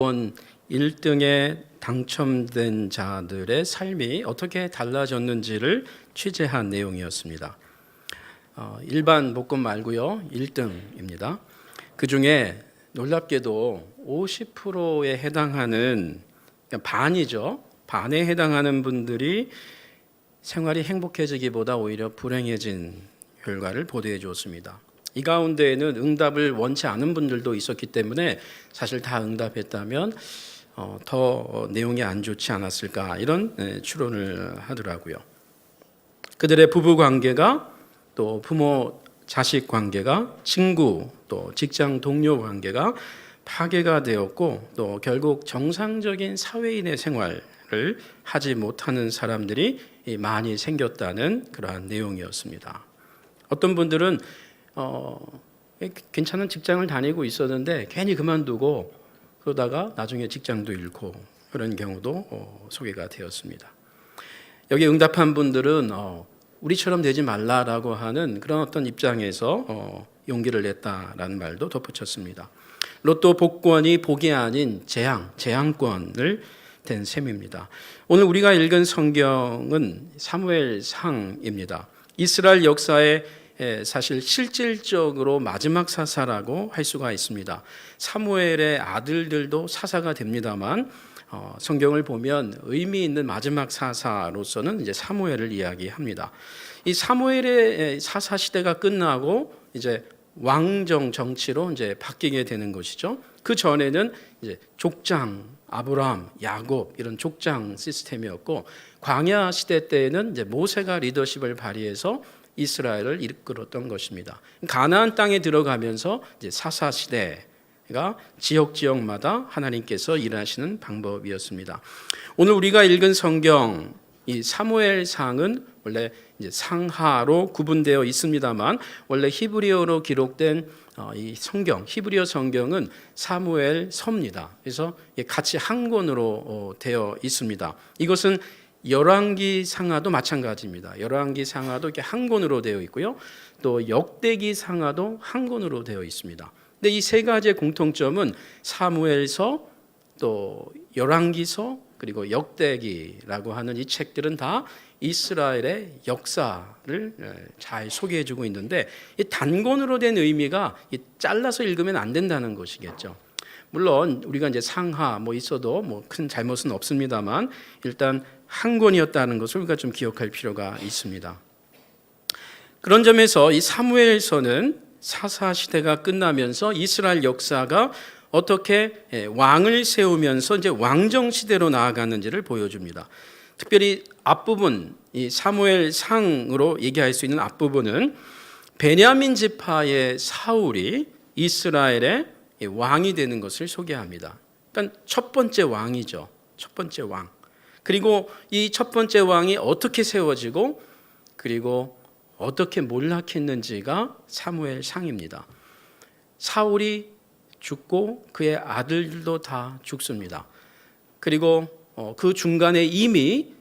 이번 1등에 당첨된 자들의 삶이 어떻게 달라졌는지를 취재한 내용이었습니다. 일반 복권 말고요, 1등입니다. 그 중에 놀랍게도 50%에 해당하는, 그러니까 반이죠. 반에 해당하는 분들이 생활이 행복해지기보다 오히려 불행해진 결과를 보도해 주었습니다. 이 가운데에는 응답을 원치 않은 분들도 있었기 때문에 사실 다 응답했다면 더 내용이 안 좋지 않았을까, 이런 추론을 하더라고요. 그들의 부부 관계가, 또 부모 자식 관계가, 친구 또 직장 동료 관계가 파괴가 되었고, 또 결국 정상적인 사회인의 생활을 하지 못하는 사람들이 많이 생겼다는 그러한 내용이었습니다. 어떤 분들은 괜찮은 직장을 다니고 있었는데 괜히 그만두고 그러다가 나중에 직장도 잃고, 그런 경우도 소개가 되었습니다. 여기 응답한 분들은 우리처럼 되지 말라라고 하는 그런 어떤 입장에서 용기를 냈다라는 말도 덧붙였습니다. 로또 복권이 복이 아닌 재앙권을 된 셈입니다. 오늘 우리가 읽은 성경은 사무엘상입니다. 이스라엘 역사의 사실 실질적으로 마지막 사사라고 할 수가 있습니다. 사무엘의 아들들도 사사가 됩니다만 성경을 보면 의미 있는 마지막 사사로서는 이제 사무엘을 이야기합니다. 이 사무엘의 사사 시대가 끝나고 이제 왕정 정치로 이제 바뀌게 되는 것이죠. 그 전에는 이제 족장, 아브라함, 야곱, 이런 족장 시스템이었고, 광야 시대 때에는 이제 모세가 리더십을 발휘해서 이스라엘을 이끌었던 것입니다. 가나안 땅에 들어가면서 이제 사사 시대가 지역마다 하나님께서 일하시는 방법이었습니다. 오늘 우리가 읽은 성경, 이 사무엘상은 원래 이제 상하로 구분되어 있습니다만, 원래 히브리어로 기록된 이 성경, 히브리어 성경은 사무엘서입니다. 그래서 같이 한 권으로 되어 있습니다. 이것은 열왕기 상하도 마찬가지입니다. 열왕기 상하도 이렇게 한 권으로 되어 있고요, 또 역대기 상하도 한 권으로 되어 있습니다. 근데 이 세 가지의 공통점은 사무엘서, 또 열왕기서, 그리고 역대기라고 하는 이 책들은 다 이스라엘의 역사를 잘 소개해주고 있는데, 이 단권으로 된 의미가 잘라서 읽으면 안 된다는 것이겠죠. 물론 우리가 이제 상하 있어도 큰 잘못은 없습니다만, 일단 한 권이었다는 것을 우리가 좀 기억할 필요가 있습니다. 그런 점에서 이 사무엘서는 사사 시대가 끝나면서 이스라엘 역사가 어떻게 왕을 세우면서 이제 왕정 시대로 나아가는지를 보여줍니다. 특별히 앞부분, 이 사무엘상으로 얘기할 수 있는 앞부분은 베냐민 지파의 사울이 이스라엘의 왕이 되는 것을 소개합니다. 그러니까 첫 번째 왕이죠. 첫 번째 왕. 그리고 이 첫 번째 왕이 어떻게 세워지고, 그리고 어떻게 몰락했는지가 사무엘상입니다. 사울이 죽고 그의 아들들도 다 죽습니다. 그리고 그 중간에 이미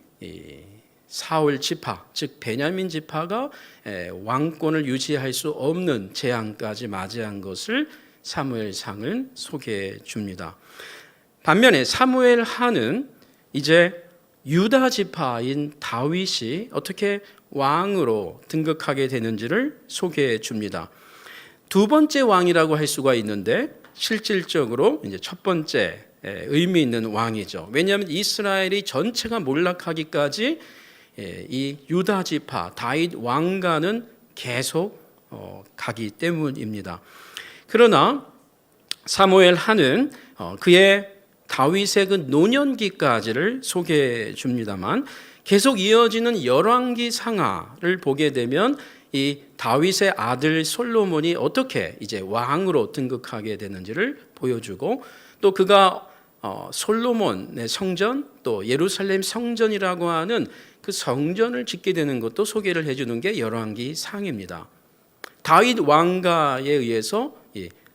사울 지파, 즉 베냐민 지파가 왕권을 유지할 수 없는 재앙까지 맞이한 것을 사무엘상은 소개해 줍니다. 반면에 사무엘하는 이제 유다 지파인 다윗이 어떻게 왕으로 등극하게 되는지를 소개해 줍니다. 두 번째 왕이라고 할 수가 있는데, 실질적으로 이제 첫 번째 의미 있는 왕이죠. 왜냐하면 이스라엘이 전체가 몰락하기까지 이 유다 지파 다윗 왕가는 계속 가기 때문입니다. 그러나 사무엘하는 그의 다윗의 그 노년기까지를 소개해 줍니다만, 계속 이어지는 열왕기 상하를 보게 되면 이 다윗의 아들 솔로몬이 어떻게 이제 왕으로 등극하게 되는지를 보여주고, 또 그가 솔로몬의 성전, 또 예루살렘 성전이라고 하는 그 성전을 짓게 되는 것도 소개를 해주는 게 열왕기 상입니다. 다윗 왕가에 의해서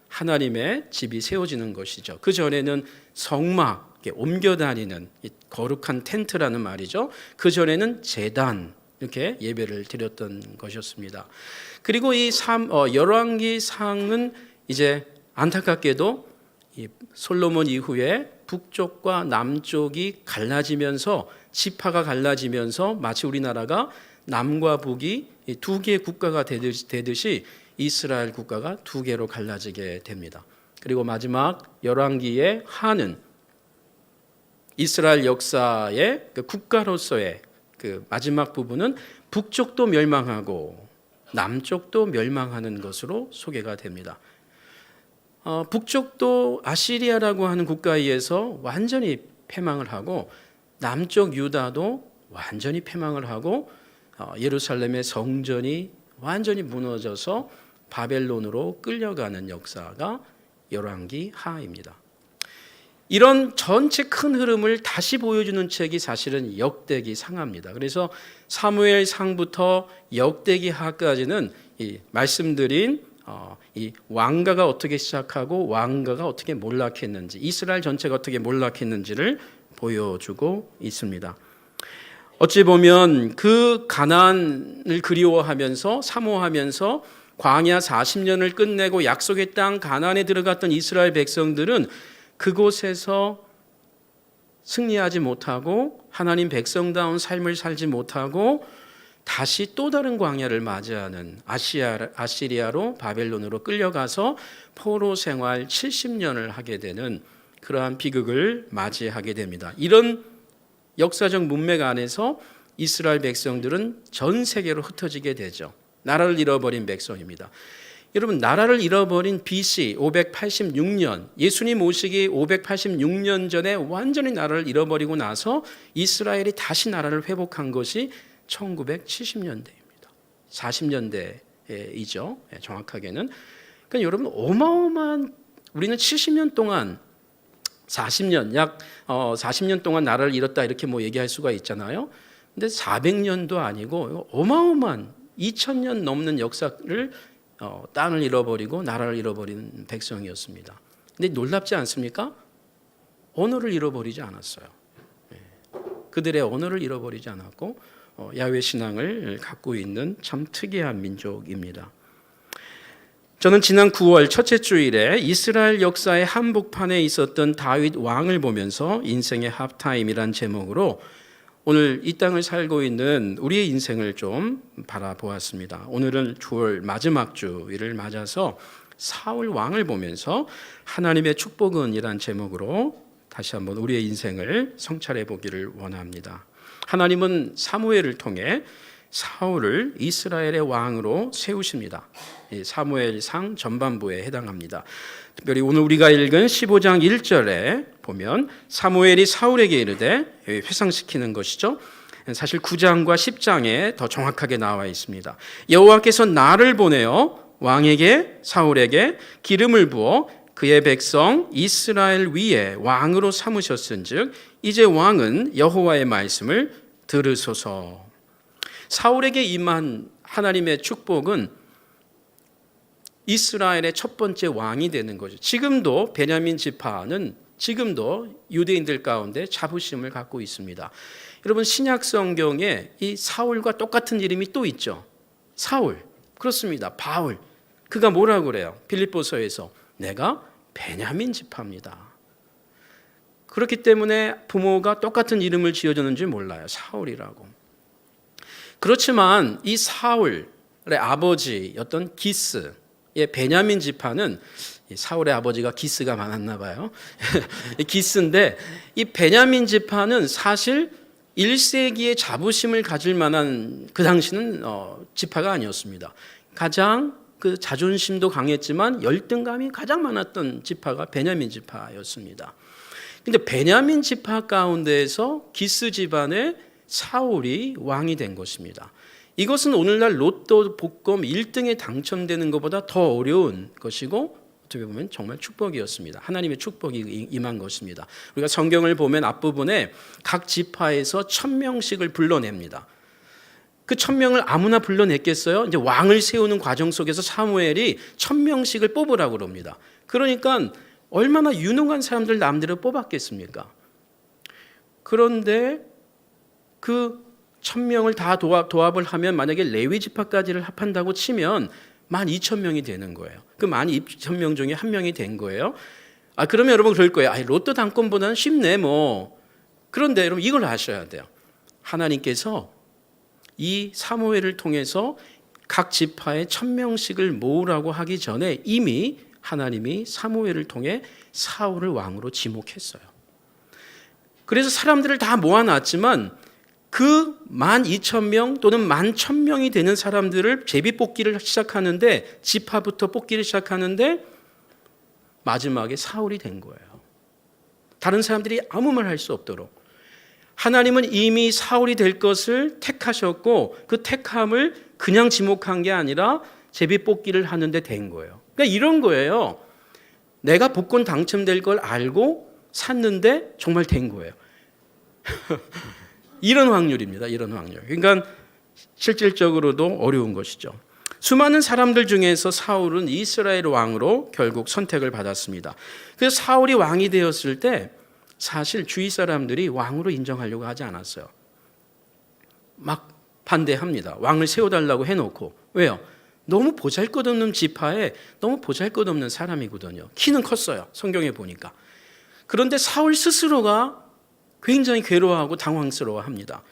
하나님의 집이 세워지는 것이죠. 그 전에는 성막, 옮겨 다니는 거룩한 텐트라는 말이죠. 그 전에는 제단, 이렇게 예배를 드렸던 것이었습니다. 그리고 이 열왕기 상은 이제 안타깝게도 이 솔로몬 이후에 북쪽과 남쪽이 갈라지면서 지파가 갈라지면서 마치 우리나라가 남과 북이 두 개의 국가가 되듯이 이스라엘 국가가 두 개로 갈라지게 됩니다. 그리고 마지막 열왕기의 하는 이스라엘 역사의 그 국가로서의 그 마지막 부분은 북쪽도 멸망하고 남쪽도 멸망하는 것으로 소개가 됩니다. 북쪽도 아시리아라고 하는 국가에 의해서 완전히 패망을 하고 남쪽 유다도 완전히 패망을 하고 예루살렘의 성전이 완전히 무너져서 바벨론으로 끌려가는 역사가 열왕기 하입니다. 이런 전체 큰 흐름을 다시 보여주는 책이 사실은 역대기 상하입니다. 그래서 사무엘 상부터 역대기 하까지는 이 말씀드린 이 왕가가 어떻게 시작하고 왕가가 어떻게 몰락했는지, 이스라엘 전체가 어떻게 몰락했는지를 보여주고 있습니다. 어찌 보면 그 가나안을 그리워하면서 사모하면서 광야 40년을 끝내고 약속의 땅 가나안에 들어갔던 이스라엘 백성들은 그곳에서 승리하지 못하고 하나님 백성다운 삶을 살지 못하고 다시 또 다른 광야를 맞이하는 아시리아로 바벨론으로 끌려가서 포로 생활 70년을 하게 되는 그러한 비극을 맞이하게 됩니다. 이런 역사적 문맥 안에서 이스라엘 백성들은 전 세계로 흩어지게 되죠. 나라를 잃어버린 백성입니다. 여러분, 나라를 잃어버린 BC 586년, 예수님 오시기 586년 전에 완전히 나라를 잃어버리고 나서 이스라엘이 다시 나라를 회복한 것이 1970년대입니다. 40년대이죠. 정확하게는. 그러니까 여러분, 어마어마한, 우리는 70년 동안 40년, 약 40년 동안 나라를 잃었다 이렇게 뭐 얘기할 수가 있잖아요. 근데 400년도 아니고 어마어마한 2000년 넘는 역사를 땅을 잃어버리고 나라를 잃어버린 백성이었습니다. 근데 놀랍지 않습니까? 언어를 잃어버리지 않았어요. 그들의 언어를 잃어버리지 않았고 야훼 신앙을 갖고 있는 참 특이한 민족입니다. 저는 지난 9월 첫째 주일에 이스라엘 역사의 한복판에 있었던 다윗 왕을 보면서 인생의 합타임이란 제목으로 오늘 이 땅을 살고 있는 우리의 인생을 좀 바라보았습니다. 오늘은 9월 마지막 주일을 맞아서 사울 왕을 보면서 하나님의 축복은 이란 제목으로 다시 한번 우리의 인생을 성찰해 보기를 원합니다. 하나님은 사무엘을 통해 사울을 이스라엘의 왕으로 세우십니다. 사무엘상 전반부에 해당합니다. 특별히 오늘 우리가 읽은 15장 1절에 보면 사무엘이 사울에게 이르되, 회상시키는 것이죠. 사실 9장과 10장에 더 정확하게 나와 있습니다. 여호와께서 나를 보내어 왕에게 사울에게 기름을 부어 그의 백성 이스라엘 위에 왕으로 삼으셨은즉 이제 왕은 여호와의 말씀을 들으소서. 사울에게 임한 하나님의 축복은 이스라엘의 첫 번째 왕이 되는 거죠. 지금도 베냐민 지파는 지금도 유대인들 가운데 자부심을 갖고 있습니다. 여러분, 신약 성경에 이 사울과 똑같은 이름이 또 있죠. 사울. 그렇습니다. 바울. 그가 뭐라고 그래요? 빌립보서에서 내가 베냐민 지파입니다. 그렇기 때문에 부모가 똑같은 이름을 지어줬는지 몰라요. 사울이라고. 그렇지만 이 사울의 아버지였던 기스의 베냐민 지파는, 사울의 아버지가 기스가 많았나 봐요. 기스인데 이 베냐민 지파는 사실 1세기의 자부심을 가질 만한 그 당시는 지파가 아니었습니다. 가장 그 자존심도 강했지만 열등감이 가장 많았던 지파가 베냐민 지파였습니다. 근데 베냐민 지파 가운데에서 기스 집안의 사울이 왕이 된 것입니다. 이것은 오늘날 로또 복권 1등에 당첨되는 것보다 더 어려운 것이고 어떻게 보면 정말 축복이었습니다. 하나님의 축복이 임한 것입니다. 우리가 성경을 보면 앞부분에 각 지파에서 1000명씩을 불러냅니다. 그 1000명을 아무나 불러냈겠어요? 이제 왕을 세우는 과정 속에서 사무엘이 1000명씩을 뽑으라고 그럽니다. 그러니까 얼마나 유능한 사람들 남들을 뽑았겠습니까? 그런데 그 1000명을 다 도합을 하면 만약에 레위 지파까지를 합한다고 치면 12,000명이 되는 거예요. 그 12,000명 중에 한 명이 된 거예요. 그러면 여러분 그럴 거예요. 로또 당권보다는 쉽네 뭐. 그런데 여러분 이걸 아셔야 돼요. 하나님께서 이 사무엘을 통해서 각 지파에 1000명씩을 모으라고 하기 전에 이미 하나님이 사무엘을 통해 사울을 왕으로 지목했어요. 그래서 사람들을 다 모아놨지만 그 12,000명 또는 11,000명이 되는 사람들을 제비 뽑기를 시작하는데, 지파부터 뽑기를 시작하는데 마지막에 사울이 된 거예요. 다른 사람들이 아무 말 할 수 없도록 하나님은 이미 사울이 될 것을 택하셨고, 그 택함을 그냥 지목한 게 아니라 제비 뽑기를 하는데 된 거예요. 그러니까 이런 거예요. 내가 복권 당첨될 걸 알고 샀는데 정말 된 거예요. 이런 확률입니다. 이런 확률. 그러니까 실질적으로도 어려운 것이죠. 수많은 사람들 중에서 사울은 이스라엘 왕으로 결국 선택을 받았습니다. 그래서 사울이 왕이 되었을 때 사실 주위 사람들이 왕으로 인정하려고 하지 않았어요. 막 반대합니다. 왕을 세워달라고 해놓고. 왜요? 너무 보잘것없는 지파에 너무 보잘것없는 사람이거든요. 키는 컸어요. 성경에 보니까. 그런데 사울 스스로가 굉장히 괴로워하고 당황스러워합니다.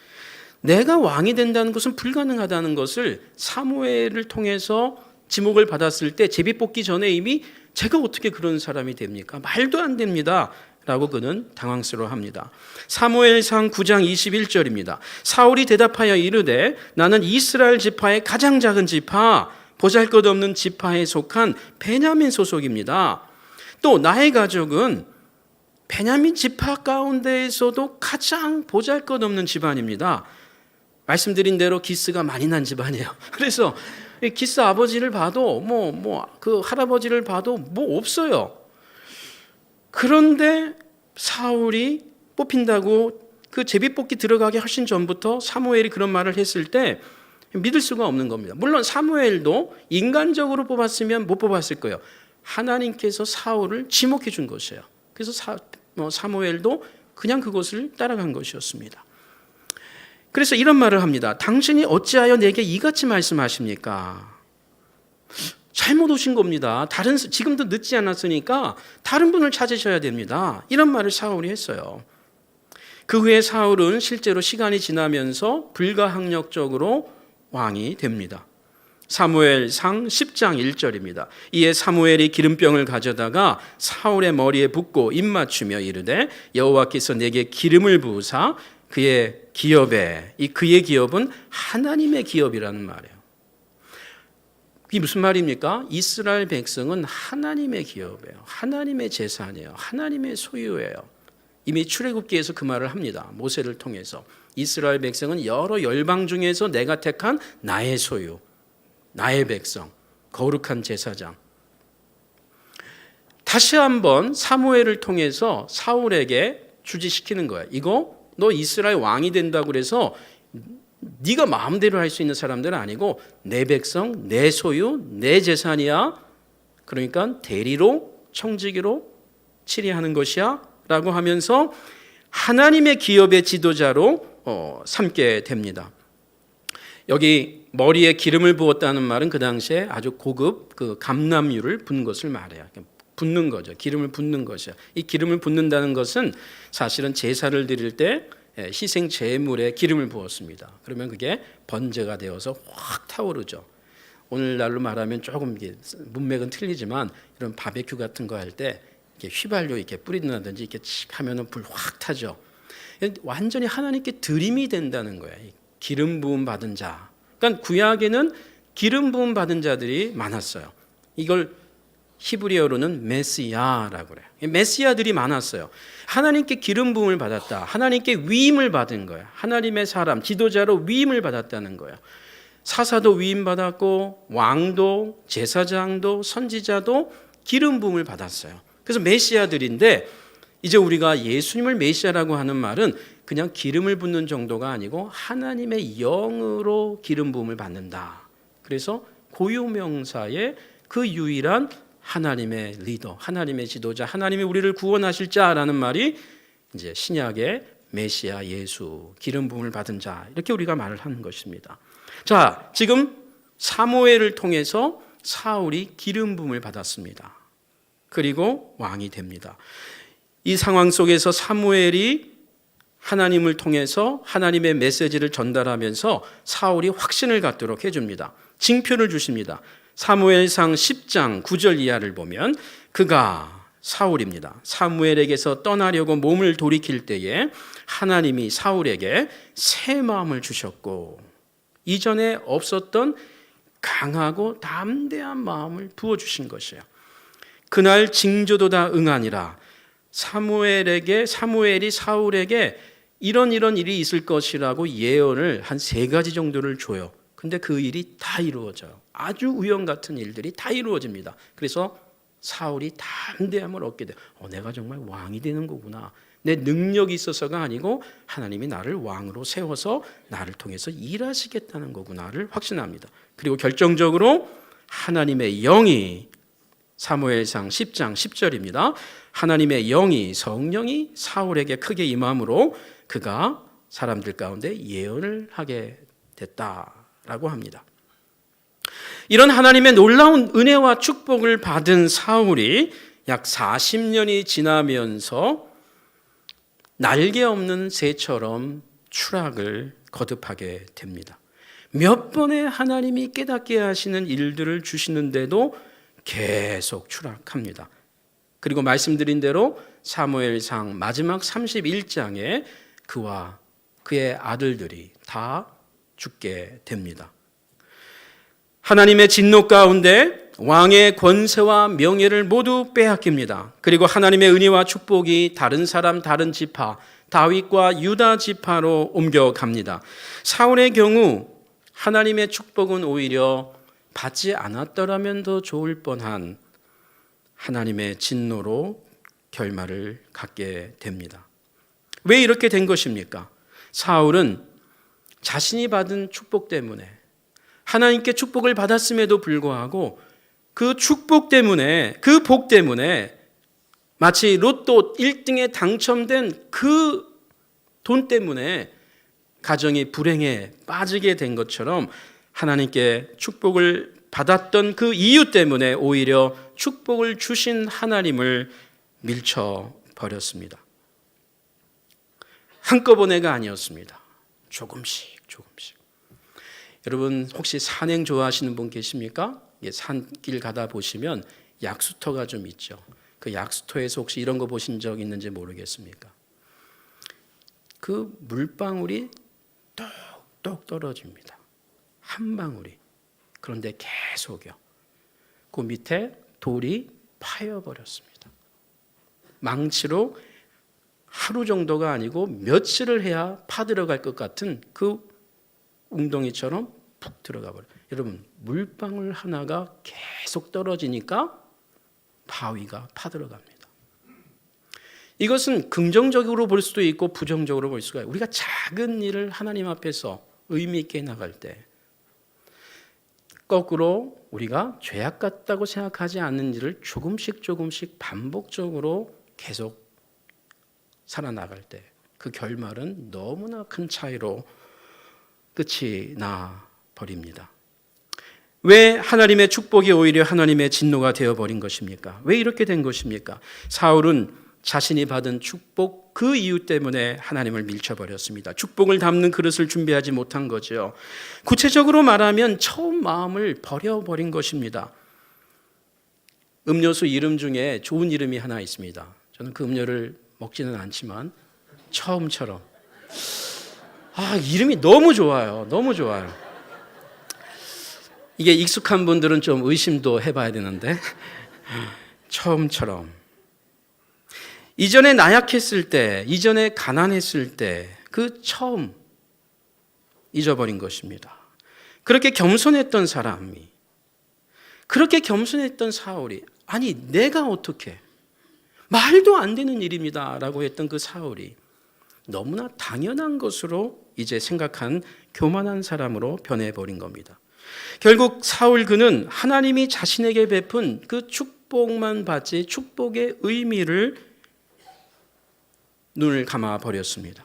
내가 왕이 된다는 것은 불가능하다는 것을 사무엘을 통해서 지목을 받았을 때 제비 뽑기 전에 이미 제가 어떻게 그런 사람이 됩니까? 말도 안 됩니다. 라고 그는 당황스러워합니다. 사무엘상 9장 21절입니다. 사울이 대답하여 이르되 나는 이스라엘 지파의 가장 작은 지파, 보잘것없는 지파에 속한 베냐민 소속입니다. 또 나의 가족은 베냐민 지파 가운데에서도 가장 보잘것없는 집안입니다. 말씀드린 대로 기스가 많이 난 집안이에요. 그래서 기스 아버지를 봐도 그 할아버지를 봐도 뭐 없어요. 그런데 사울이 뽑힌다고 그 제비뽑기 들어가기 훨씬 전부터 사무엘이 그런 말을 했을 때 믿을 수가 없는 겁니다. 물론 사무엘도 인간적으로 뽑았으면 못 뽑았을 거예요. 하나님께서 사울을 지목해 준 것이에요. 그래서 사무엘도 그냥 그것을 따라간 것이었습니다. 그래서 이런 말을 합니다. 당신이 어찌하여 내게 이같이 말씀하십니까? 잘못 오신 겁니다. 지금도 늦지 않았으니까 다른 분을 찾으셔야 됩니다. 이런 말을 사울이 했어요. 그 후에 사울은 실제로 시간이 지나면서 불가항력적으로 왕이 됩니다. 사무엘상 10장 1절입니다. 이에 사무엘이 기름병을 가져다가 사울의 머리에 붓고 입맞추며 이르되 여호와께서 내게 기름을 부으사 그의 기업에, 이 그의 기업은 하나님의 기업이라는 말이에요. 이게 무슨 말입니까? 이스라엘 백성은 하나님의 기업이에요. 하나님의 재산이에요. 하나님의 소유예요. 이미 출애굽기에서 그 말을 합니다. 모세를 통해서. 이스라엘 백성은 여러 열방 중에서 내가 택한 나의 소유, 나의 백성, 거룩한 제사장. 다시 한번 사무엘을 통해서 사울에게 주지시키는 거예요. 이거 너 이스라엘 왕이 된다고 그래서 네가 마음대로 할 수 있는 사람들은 아니고 내 백성, 내 소유, 내 재산이야. 그러니까 대리로, 청지기로 치리하는 것이야 라고 하면서 하나님의 기업의 지도자로 삼게 됩니다. 여기 머리에 기름을 부었다는 말은 그 당시에 아주 고급 그 감람유를 붓는 것을 말해요. 붓는 거죠. 기름을 붓는 것이요. 이 기름을 붓는다는 것은 사실은 제사를 드릴 때 희생 제물에 기름을 부었습니다. 그러면 그게 번제가 되어서 확 타오르죠. 오늘날로 말하면 조금 문맥은 틀리지만 이런 바베큐 같은 거 할 때 휘발유 이렇게 뿌린다든지 이렇게 하면은 불 확 타죠. 완전히 하나님께 드림이 된다는 거예요. 기름 부음 받은 자. 그러니까 구약에는 기름 부음 받은 자들이 많았어요. 이걸 히브리어로는 메시아라고 그래요. 메시아들이 많았어요. 하나님께 기름 부음을 받았다. 하나님께 위임을 받은 거예요. 하나님의 사람, 지도자로 위임을 받았다는 거예요. 사사도 위임 받았고 왕도, 제사장도, 선지자도 기름 부음을 받았어요. 그래서 메시아들인데 이제 우리가 예수님을 메시아라고 하는 말은 그냥 기름을 붓는 정도가 아니고 하나님의 영으로 기름 부음을 받는다. 그래서 고유명사의 그 유일한 하나님의 리더, 하나님의 지도자, 하나님이 우리를 구원하실 자라는 말이 이제 신약의 메시아 예수, 기름 부음을 받은 자 이렇게 우리가 말을 하는 것입니다. 자, 지금 사무엘을 통해서 사울이 기름 부음을 받았습니다. 그리고 왕이 됩니다. 이 상황 속에서 사무엘이 하나님을 통해서 하나님의 메시지를 전달하면서 사울이 확신을 갖도록 해줍니다. 징표를 주십니다. 사무엘상 10장 9절 이하를 보면 그가 사울입니다. 사무엘에게서 떠나려고 몸을 돌이킬 때에 하나님이 사울에게 새 마음을 주셨고 이전에 없었던 강하고 담대한 마음을 부어주신 것이에요. 그날 징조도다 응하니라. 사무엘이 사울에게 이런 일이 있을 것이라고 예언을 한 3가지 정도를 줘요. 근데 그 일이 다 이루어져요. 아주 우연 같은 일들이 다 이루어집니다. 그래서 사울이 담대함을 얻게 돼요. 내가 정말 왕이 되는 거구나. 내 능력이 있어서가 아니고 하나님이 나를 왕으로 세워서 나를 통해서 일하시겠다는 거구나를 확신합니다. 그리고 결정적으로 하나님의 영이 사무엘상 10장 10절입니다. 하나님의 영이 성령이 사울에게 크게 임함으로 그가 사람들 가운데 예언을 하게 됐다라고 합니다. 이런 하나님의 놀라운 은혜와 축복을 받은 사울이 약 40년이 지나면서 날개 없는 새처럼 추락을 거듭하게 됩니다. 몇 번의 하나님이 깨닫게 하시는 일들을 주시는데도 계속 추락합니다. 그리고 말씀드린 대로 사무엘상 마지막 31장에 그와 그의 아들들이 다 죽게 됩니다. 하나님의 진노 가운데 왕의 권세와 명예를 모두 빼앗깁니다. 그리고 하나님의 은혜와 축복이 다른 사람, 다른 지파, 다윗과 유다 지파로 옮겨갑니다. 사울의 경우 하나님의 축복은 오히려 받지 않았더라면 더 좋을 뻔한 하나님의 진노로 결말을 갖게 됩니다. 왜 이렇게 된 것입니까? 사울은 자신이 받은 축복 때문에 하나님께 축복을 받았음에도 불구하고 그 축복 때문에 그 복 때문에 마치 로또 1등에 당첨된 그 돈 때문에 가정이 불행에 빠지게 된 것처럼 하나님께 축복을 받았던 그 이유 때문에 오히려 축복을 주신 하나님을 밀쳐버렸습니다. 한꺼번에가 아니었습니다. 조금씩. 여러분 혹시 산행 좋아하시는 분 계십니까? 산길 가다 보시면 약수터가 좀 있죠. 그 약수터에서 혹시 이런 거 보신 적 있는지 모르겠습니까? 그 물방울이 똑똑 떨어집니다. 한 방울이. 그런데 계속요. 그 밑에 돌이 파여버렸습니다. 망치로 하루 정도가 아니고 며칠을 해야 파들어갈 것 같은 그 웅덩이처럼 푹 들어가 버려요. 여러분 물방울 하나가 계속 떨어지니까 바위가 파들어갑니다. 이것은 긍정적으로 볼 수도 있고 부정적으로 볼 수가 있어요. 우리가 작은 일을 하나님 앞에서 의미 있게 나갈 때 거꾸로 우리가 죄악 같다고 생각하지 않는 일을 조금씩 반복적으로 계속 살아나갈 때 그 결말은 너무나 큰 차이로 끝이 나 버립니다. 왜 하나님의 축복이 오히려 하나님의 진노가 되어버린 것입니까? 왜 이렇게 된 것입니까? 사울은 자신이 받은 축복 그 이유 때문에 하나님을 밀쳐버렸습니다. 축복을 담는 그릇을 준비하지 못한 거죠. 구체적으로 말하면 처음 마음을 버려버린 것입니다. 음료수 이름 중에 좋은 이름이 하나 있습니다. 저는 그 음료를 먹지는 않지만 처음처럼 이름이 너무 좋아요. 너무 좋아요. 이게 익숙한 분들은 좀 의심도 해봐야 되는데 처음처럼 이전에 나약했을 때, 이전에 가난했을 때 그 처음 잊어버린 것입니다. 그렇게 겸손했던 사람이, 그렇게 겸손했던 사울이 아니 내가 어떻게 말도 안 되는 일입니다 라고 했던 그 사울이 너무나 당연한 것으로 이제 생각한 교만한 사람으로 변해버린 겁니다. 결국 사울 그는 하나님이 자신에게 베푼 그 축복만 받지 축복의 의미를 눈을 감아 버렸습니다.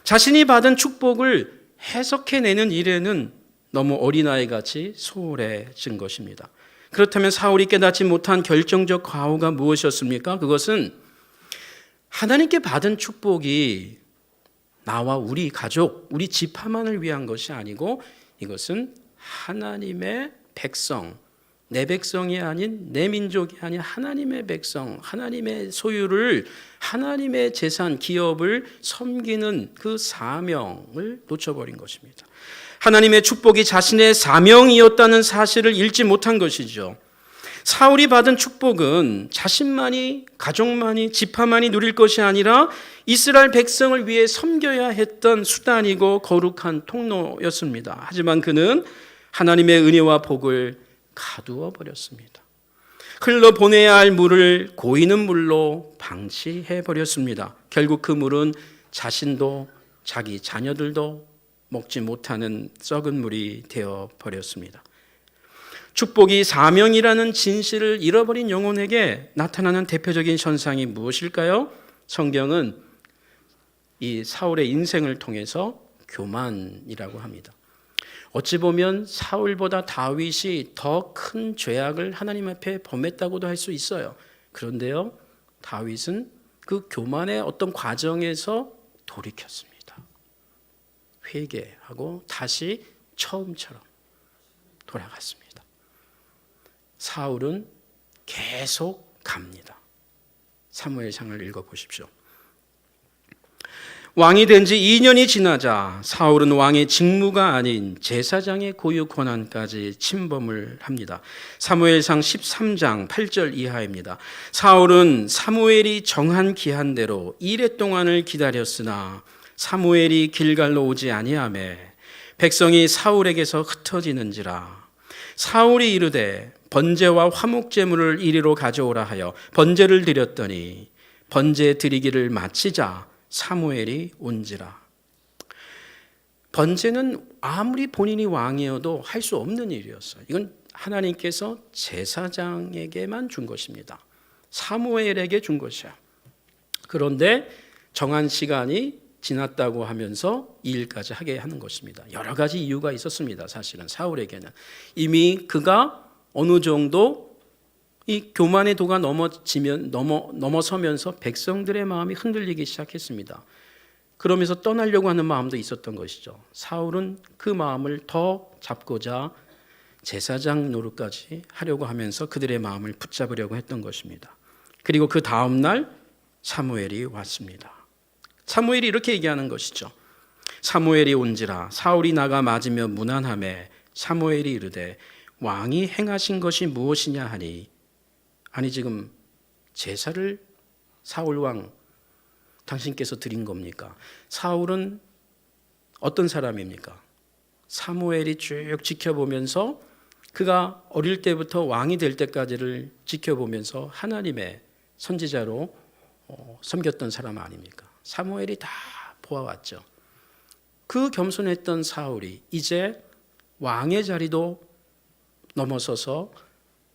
자신이 받은 축복을 해석해내는 일에는 너무 어린아이같이 소홀해진 것입니다. 그렇다면 사울이 깨닫지 못한 결정적 과오가 무엇이었습니까? 그것은 하나님께 받은 축복이 나와 우리 가족, 우리 지파만을 위한 것이 아니고 이것은 하나님의 백성, 내 백성이 아닌 내 민족이 아닌 하나님의 백성, 하나님의 소유를, 하나님의 재산, 기업을 섬기는 그 사명을 놓쳐버린 것입니다. 하나님의 축복이 자신의 사명이었다는 사실을 잃지 못한 것이죠. 사울이 받은 축복은 자신만이, 가족만이, 지파만이 누릴 것이 아니라 이스라엘 백성을 위해 섬겨야 했던 수단이고 거룩한 통로였습니다. 하지만 그는 하나님의 은혜와 복을 가두어 버렸습니다. 흘러보내야 할 물을 고이는 물로 방치해 버렸습니다. 결국 그 물은 자신도 자기 자녀들도 먹지 못하는 썩은 물이 되어 버렸습니다. 축복이 사명이라는 진실을 잃어버린 영혼에게 나타나는 대표적인 현상이 무엇일까요? 성경은 이 사울의 인생을 통해서 교만이라고 합니다. 어찌 보면 사울보다 다윗이 더 큰 죄악을 하나님 앞에 범했다고도 할 수 있어요. 그런데요, 다윗은 그 교만의 어떤 과정에서 돌이켰습니다. 회개하고 다시 처음처럼 돌아갔습니다. 사울은 계속 갑니다. 사무엘상을 읽어보십시오. 왕이 된 지 2년이 지나자 사울은 왕의 직무가 아닌 제사장의 고유 권한까지 침범을 합니다. 사무엘상 13장 8절 이하입니다. 사울은 사무엘이 정한 기한대로 이레 동안을 기다렸으나 사무엘이 길갈로 오지 아니하매 백성이 사울에게서 흩어지는지라. 사울이 이르되 번제와 화목 제물을 이리로 가져오라 하여 번제를 드렸더니 번제 드리기를 마치자 사무엘이 온지라. 번제는 아무리 본인이 왕이어도 할 수 없는 일이었어요. 이건 하나님께서 제사장에게만 준 것입니다. 사무엘에게 준 것이야. 그런데 정한 시간이 지났다고 하면서 이 일까지 하게 하는 것입니다. 여러 가지 이유가 있었습니다. 사실은 사울에게는 이미 그가 어느 정도 이 교만의 도가 넘어서면서 백성들의 마음이 흔들리기 시작했습니다. 그러면서 떠나려고 하는 마음도 있었던 것이죠. 사울은 그 마음을 더 잡고자 제사장 노릇까지 하려고 하면서 그들의 마음을 붙잡으려고 했던 것입니다. 그리고 그 다음 날 사무엘이 왔습니다. 사무엘이 이렇게 얘기하는 것이죠. 사무엘이 온지라 사울이 나가 맞으며 문안하매 사무엘이 이르되 왕이 행하신 것이 무엇이냐 하니, 아니 지금 제사를 사울 왕 당신께서 드린 겁니까? 사울은 어떤 사람입니까? 사무엘이 쭉 지켜보면서 그가 어릴 때부터 왕이 될 때까지를 지켜보면서 하나님의 선지자로 섬겼던 사람 아닙니까? 사무엘이 다 보아왔죠. 그 겸손했던 사울이 이제 왕의 자리도 넘어서서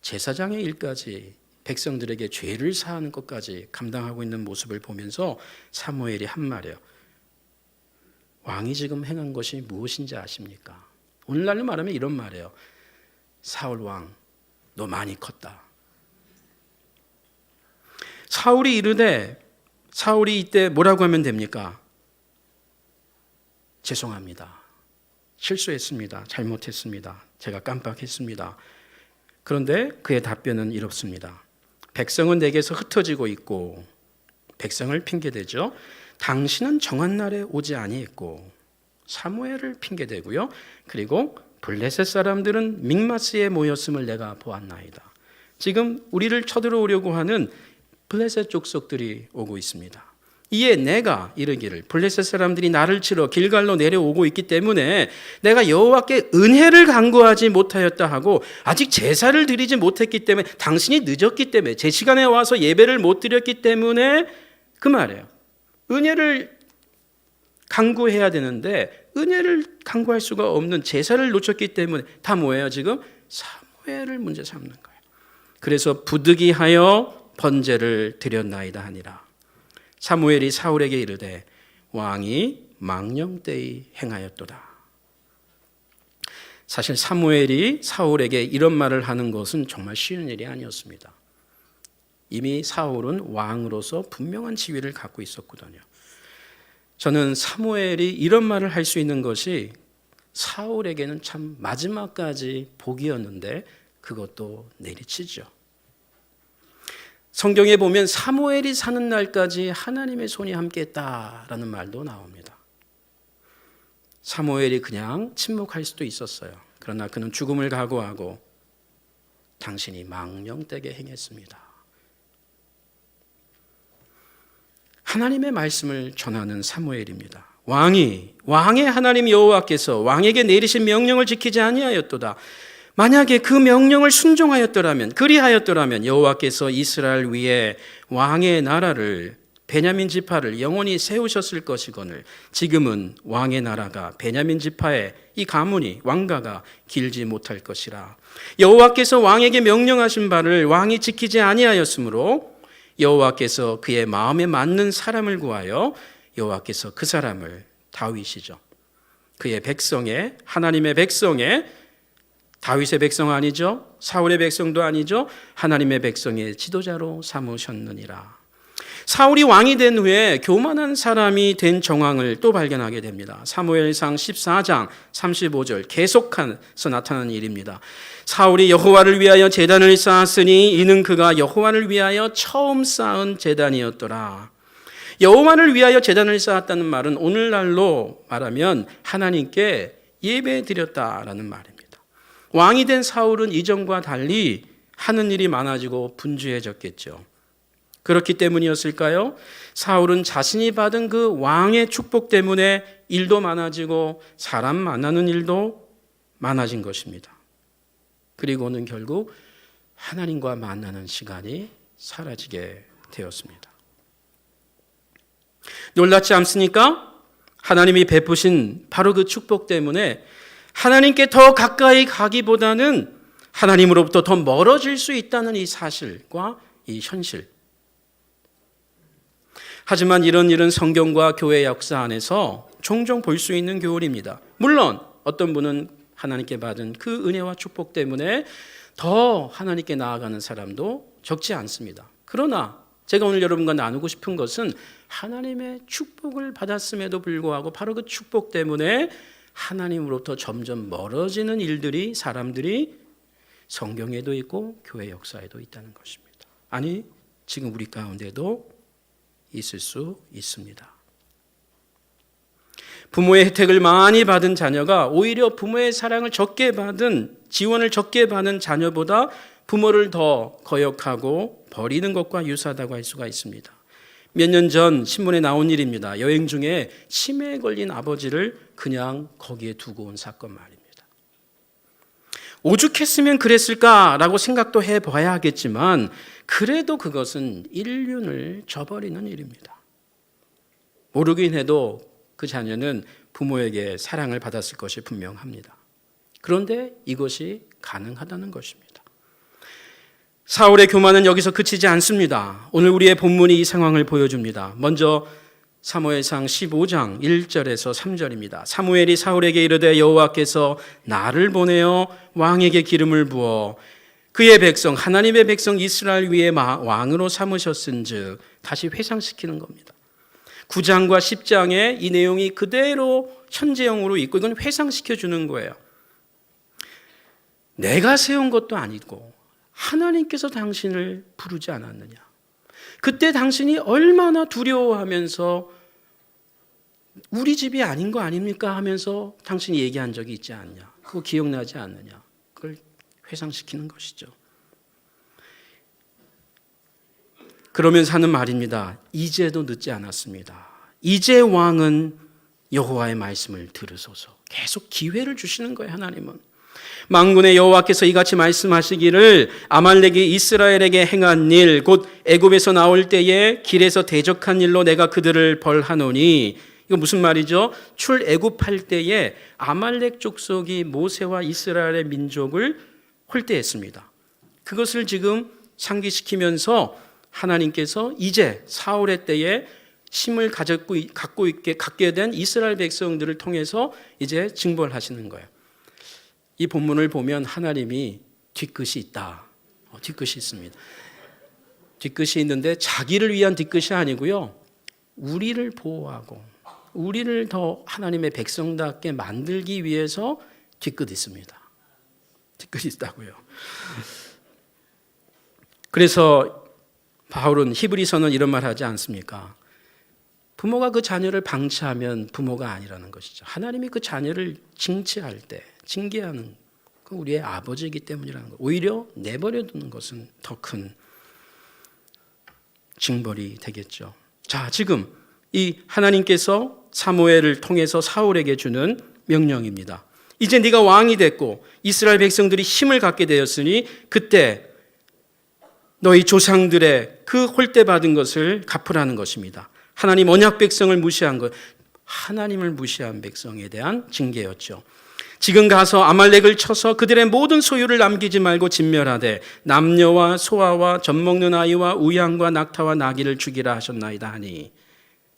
제사장의 일까지 백성들에게 죄를 사하는 것까지 감당하고 있는 모습을 보면서 사무엘이 한 말이에요. 왕이 지금 행한 것이 무엇인지 아십니까? 오늘날로 말하면 이런 말이에요. 사울 왕, 너 많이 컸다. 사울이 이르되, 사울이 이때 뭐라고 하면 됩니까? 죄송합니다. 실수했습니다. 잘못했습니다. 제가 깜빡했습니다. 그런데 그의 답변은 이렇습니다. 백성은 내게서 흩어지고 있고, 백성을 핑계대죠. 당신은 정한 날에 오지 아니했고, 사무엘을 핑계대고요. 그리고 블레셋 사람들은 믹마스에 모였음을 내가 보았나이다. 지금 우리를 쳐들어오려고 하는 블레셋 족속들이 오고 있습니다. 이에 내가 이르기를 블레셋 사람들이 나를 치러 길갈로 내려오고 있기 때문에 내가 여호와께 은혜를 간구하지 못하였다 하고 아직 제사를 드리지 못했기 때문에, 당신이 늦었기 때문에, 제 시간에 와서 예배를 못 드렸기 때문에, 그 말이에요. 은혜를 간구해야 되는데 은혜를 간구할 수가 없는, 제사를 놓쳤기 때문에 다 뭐예요? 지금 사무엘을 문제 삼는 거예요. 그래서 부득이하여 번제를 드렸나이다 하니라. 사무엘이 사울에게 이르되 왕이 망령되이 행하였도다. 사실 사무엘이 사울에게 이런 말을 하는 것은 정말 쉬운 일이 아니었습니다. 이미 사울은 왕으로서 분명한 지위를 갖고 있었거든요. 저는 사무엘이 이런 말을 할 수 있는 것이 사울에게는 참 마지막까지 복이었는데 그것도 내리치죠. 성경에 보면 사무엘이 사는 날까지 하나님의 손이 함께했다라는 말도 나옵니다. 사무엘이 그냥 침묵할 수도 있었어요. 그러나 그는 죽음을 각오하고 당신이 망령되게 행했습니다. 하나님의 말씀을 전하는 사무엘입니다. 왕의 하나님 여호와께서 왕에게 내리신 명령을 지키지 아니하였도다. 만약에 그 명령을 순종하였더라면, 그리하였더라면 여호와께서 이스라엘 위에 왕의 나라를, 베냐민 지파를 영원히 세우셨을 것이거늘 지금은 왕의 나라가 베냐민 지파의 이 가문이 왕가가 길지 못할 것이라. 여호와께서 왕에게 명령하신 바를 왕이 지키지 아니하였으므로 여호와께서 그의 마음에 맞는 사람을 구하여 여호와께서 그 사람을 다윗이죠. 그의 백성의, 하나님의 백성의, 다윗의 백성 아니죠, 사울의 백성도 아니죠, 하나님의 백성의 지도자로 삼으셨느니라. 사울이 왕이 된 후에 교만한 사람이 된 정황을 또 발견하게 됩니다. 사무엘상 14장 35절 계속해서 나타나는 일입니다. 사울이 여호와를 위하여 제단을 쌓았으니 이는 그가 여호와를 위하여 처음 쌓은 제단이었더라. 여호와를 위하여 제단을 쌓았다는 말은 오늘날로 말하면 하나님께 예배 드렸다라는 말입니다. 왕이 된 사울은 이전과 달리 하는 일이 많아지고 분주해졌겠죠. 그렇기 때문이었을까요? 사울은 자신이 받은 그 왕의 축복 때문에 일도 많아지고 사람 만나는 일도 많아진 것입니다. 그리고는 결국 하나님과 만나는 시간이 사라지게 되었습니다. 놀랍지 않습니까? 하나님이 베푸신 바로 그 축복 때문에 하나님께 더 가까이 가기보다는 하나님으로부터 더 멀어질 수 있다는 이 사실과 이 현실. 하지만 이런 일은 성경과 교회 역사 안에서 종종 볼 수 있는 교훈입니다. 물론 어떤 분은 하나님께 받은 그 은혜와 축복 때문에 더 하나님께 나아가는 사람도 적지 않습니다. 그러나 제가 오늘 여러분과 나누고 싶은 것은 하나님의 축복을 받았음에도 불구하고 바로 그 축복 때문에 하나님으로부터 점점 멀어지는 일들이, 사람들이 성경에도 있고 교회 역사에도 있다는 것입니다. 아니, 지금 우리 가운데도 있을 수 있습니다. 부모의 혜택을 많이 받은 자녀가 오히려 부모의 사랑을 적게 받은, 지원을 적게 받은 자녀보다 부모를 더 거역하고 버리는 것과 유사하다고 할 수가 있습니다. 몇 년 전 신문에 나온 일입니다. 여행 중에 치매에 걸린 아버지를 그냥 거기에 두고 온 사건 말입니다. 오죽했으면 그랬을까라고 생각도 해봐야 하겠지만 그래도 그것은 인륜을 저버리는 일입니다. 모르긴 해도 그 자녀는 부모에게 사랑을 받았을 것이 분명합니다. 그런데 이것이 가능하다는 것입니다. 사울의 교만은 여기서 그치지 않습니다. 오늘 우리의 본문이 이 상황을 보여줍니다. 먼저 사무엘상 15장 1절에서 3절입니다. 사무엘이 사울에게 이르되 여호와께서 나를 보내어 왕에게 기름을 부어 그의 백성 하나님의 백성 이스라엘 위에 왕으로 삼으셨은즉, 다시 회상시키는 겁니다. 9장과 10장에 이 내용이 그대로 현재형으로 있고 이건 회상시켜 주는 거예요. 내가 세운 것도 아니고 하나님께서 당신을 부르지 않았느냐. 그때 당신이 얼마나 두려워하면서 우리 집이 아닌 거 아닙니까 하면서 당신이 얘기한 적이 있지 않냐. 그거 기억나지 않느냐. 그걸 회상시키는 것이죠. 그러면서 하는 말입니다. 이제도 늦지 않았습니다. 이제 왕은 여호와의 말씀을 들으소서. 계속 기회를 주시는 거예요, 하나님은. 만군의 여호와께서 이같이 말씀하시기를 아말렉이 이스라엘에게 행한 일, 곧 애굽에서 나올 때에 길에서 대적한 일로 내가 그들을 벌하노니, 이거 무슨 말이죠? 출애굽할 때에 아말렉 족속이 모세와 이스라엘의 민족을 홀대했습니다. 그것을 지금 상기시키면서 하나님께서 이제 사울의 때에 힘을 갖게 된 이스라엘 백성들을 통해서 이제 징벌하시는 거예요. 이 본문을 보면 하나님이 뒤끝이 있다. 뒤끝이 있습니다. 뒤끝이 있는데 자기를 위한 뒤끝이 아니고요. 우리를 보호하고 우리를 더 하나님의 백성답게 만들기 위해서 뒤끝이 있습니다. 뒤끝이 있다고요. 그래서 바울은 히브리서는 이런 말 하지 않습니까? 부모가 그 자녀를 방치하면 부모가 아니라는 것이죠. 하나님이 그 자녀를 징치할 때, 징계하는 그 우리의 아버지이기 때문이라는 것. 오히려 내버려 두는 것은 더 큰 징벌이 되겠죠. 자, 지금 이 하나님께서 사무엘을 통해서 사울에게 주는 명령입니다. 이제 네가 왕이 됐고 이스라엘 백성들이 힘을 갖게 되었으니 그때 너희 조상들의 그 홀대받은 것을 갚으라는 것입니다. 하나님 언약 백성을 무시한 것, 하나님을 무시한 백성에 대한 징계였죠. 지금 가서 아말렉을 쳐서 그들의 모든 소유를 남기지 말고 진멸하되 남녀와 소아와 젖먹는 아이와 우양과 낙타와 나귀를 죽이라 하셨나이다 하니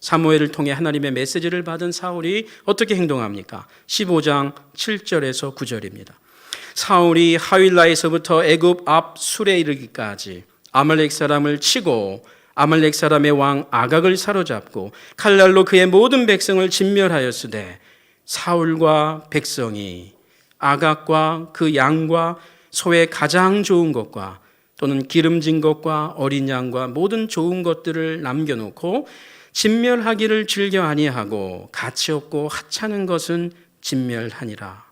사무엘을 통해 하나님의 메시지를 받은 사울이 어떻게 행동합니까? 15장 7절에서 9절입니다. 사울이 하윌라에서부터 애굽 앞 술에 이르기까지 아말렉 사람을 치고 아말렉 사람의 왕 아각을 사로잡고 칼날로 그의 모든 백성을 진멸하였으되 사울과 백성이 아각과 그 양과 소의 가장 좋은 것과 또는 기름진 것과 어린 양과 모든 좋은 것들을 남겨놓고 진멸하기를 즐겨 아니하고 가치 없고 하찮은 것은 진멸하니라.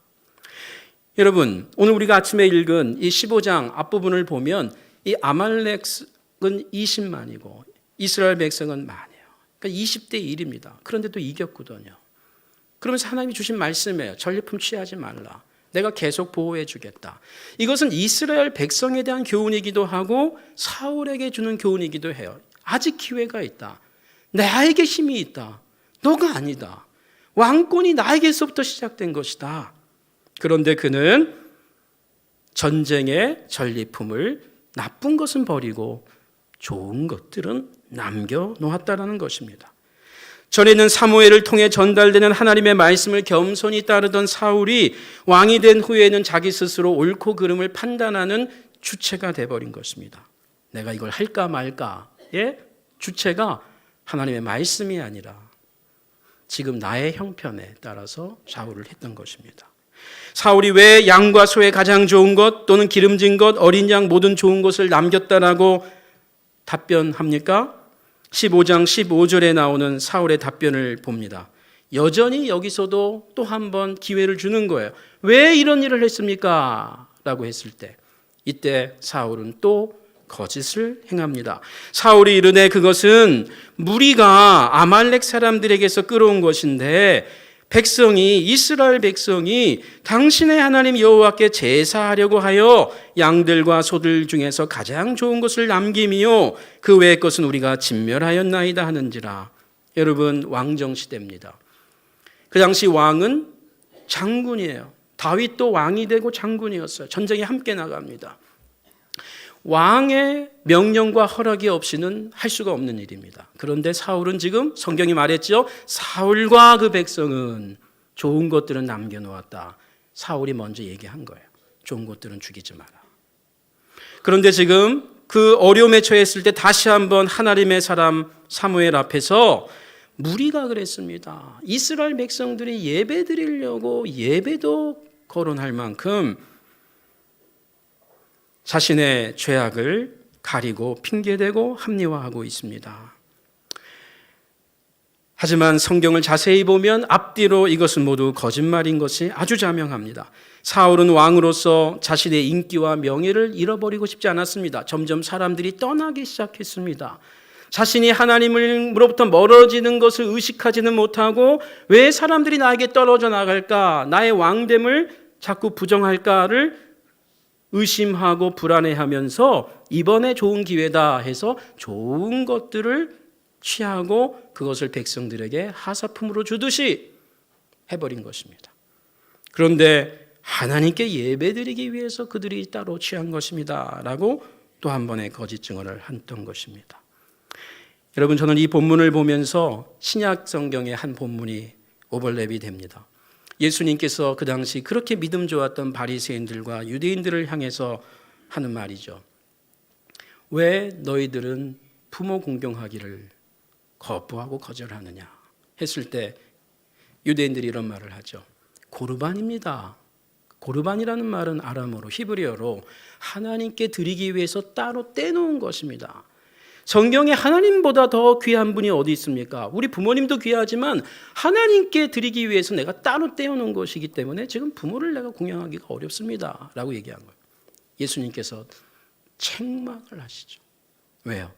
여러분, 오늘 우리가 아침에 읽은 이 15장 앞부분을 보면 이 아말렉은 20만이고 이스라엘 백성은 만이에요. 그러니까 20대 1입니다. 그런데 또 이겼거든요. 그러면서 하나님이 주신 말씀이에요. 전리품 취하지 말라. 내가 계속 보호해 주겠다. 이것은 이스라엘 백성에 대한 교훈이기도 하고 사울에게 주는 교훈이기도 해요. 아직 기회가 있다. 나에게 힘이 있다. 너가 아니다. 왕권이 나에게서부터 시작된 것이다. 그런데 그는 전쟁의 전리품을 나쁜 것은 버리고 좋은 것들은 남겨놓았다는 것입니다. 전에는 사무엘을 통해 전달되는 하나님의 말씀을 겸손히 따르던 사울이 왕이 된 후에는 자기 스스로 옳고 그름을 판단하는 주체가 돼버린 것입니다. 내가 이걸 할까 말까의 주체가 하나님의 말씀이 아니라 지금 나의 형편에 따라서 좌우를 했던 것입니다. 사울이 왜 양과 소의 가장 좋은 것 또는 기름진 것, 어린 양 모든 좋은 것을 남겼다라고 답변합니까? 15장 15절에 나오는 사울의 답변을 봅니다. 여전히 여기서도 또 한 번 기회를 주는 거예요. 왜 이런 일을 했습니까? 라고 했을 때 이때 사울은 또 거짓을 행합니다. 사울이 이르되 그것은 무리가 아말렉 사람들에게서 끌어온 것인데 이스라엘 백성이 당신의 하나님 여호와께 제사하려고 하여 양들과 소들 중에서 가장 좋은 것을 남김이요 그 외의 것은 우리가 진멸하였나이다 하는지라. 여러분, 왕정시대입니다. 그 당시 왕은 장군이에요. 다윗도 왕이 되고 장군이었어요. 전쟁에 함께 나갑니다. 왕의 명령과 허락이 없이는 할 수가 없는 일입니다. 그런데 사울은 지금 성경이 말했죠. 사울과 그 백성은 좋은 것들은 남겨놓았다. 사울이 먼저 얘기한 거예요. 좋은 것들은 죽이지 마라. 그런데 지금 그 어려움에 처했을 때 다시 한번 하나님의 사람 사무엘 앞에서 무리가 그랬습니다. 이스라엘 백성들이 예배 드리려고 예배도 거론할 만큼 자신의 죄악을 가리고 핑계대고 합리화하고 있습니다. 하지만 성경을 자세히 보면 앞뒤로 이것은 모두 거짓말인 것이 아주 자명합니다. 사울은 왕으로서 자신의 인기와 명예를 잃어버리고 싶지 않았습니다. 점점 사람들이 떠나기 시작했습니다. 자신이 하나님으로부터 멀어지는 것을 의식하지는 못하고 왜 사람들이 나에게 떨어져 나갈까? 나의 왕됨을 자꾸 부정할까를 의심하고 불안해하면서 이번에 좋은 기회다 해서 좋은 것들을 취하고 그것을 백성들에게 하사품으로 주듯이 해버린 것입니다. 그런데 하나님께 예배드리기 위해서 그들이 따로 취한 것입니다 라고 또 한 번의 거짓 증언을 했던 것입니다. 여러분, 저는 이 본문을 보면서 신약 성경의 한 본문이 오버랩이 됩니다. 예수님께서 그 당시 그렇게 믿음 좋았던 바리새인들과 유대인들을 향해서 하는 말이죠. 왜 너희들은 부모 공경하기를 거부하고 거절하느냐 했을 때 유대인들이 이런 말을 하죠. 고르반입니다. 고르반이라는 말은 아람어로 히브리어로 하나님께 드리기 위해서 따로 떼놓은 것입니다. 성경에 하나님보다 더 귀한 분이 어디 있습니까? 우리 부모님도 귀하지만 하나님께 드리기 위해서 내가 따로 떼어놓은 것이기 때문에 지금 부모를 내가 공양하기가 어렵습니다 라고 얘기한 거예요. 예수님께서 책망을 하시죠. 왜요?